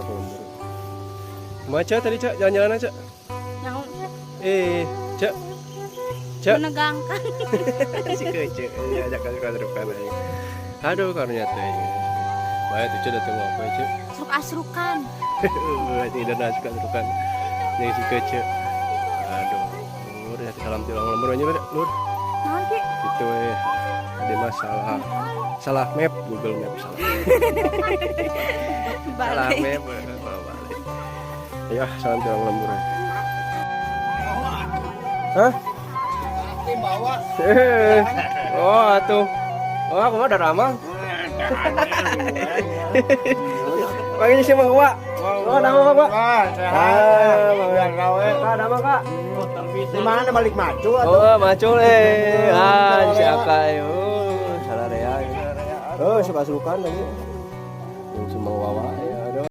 ke lembur. Maca tadi Cak, jalan-jalan aja. Nyaung Cak. Cak. menegangkan. Si kece, ajak ke rukan aja. Aduh, karunya teh. Bae tuh Cak datang apa Cak? Sok asrukan. Tidak ada suka rukan. Yang si kece. Aduh, udah salam tilang lembur aja Lur. Naon ki? Itu ada masalah. Salah map, Google Map salah. Salah Balik. map, balik. Ya, salam tilang lembur. Hah? Oh, atuh. Oh, aku mah udah ramah. Pagi sih Mang Gua. Oh, nama Pak. Nama Kak. Di mana balik maju atau? Oh, macul si Akai. Oh, salah rea. Oh, suka-sukan lagi. Yang semua wawa.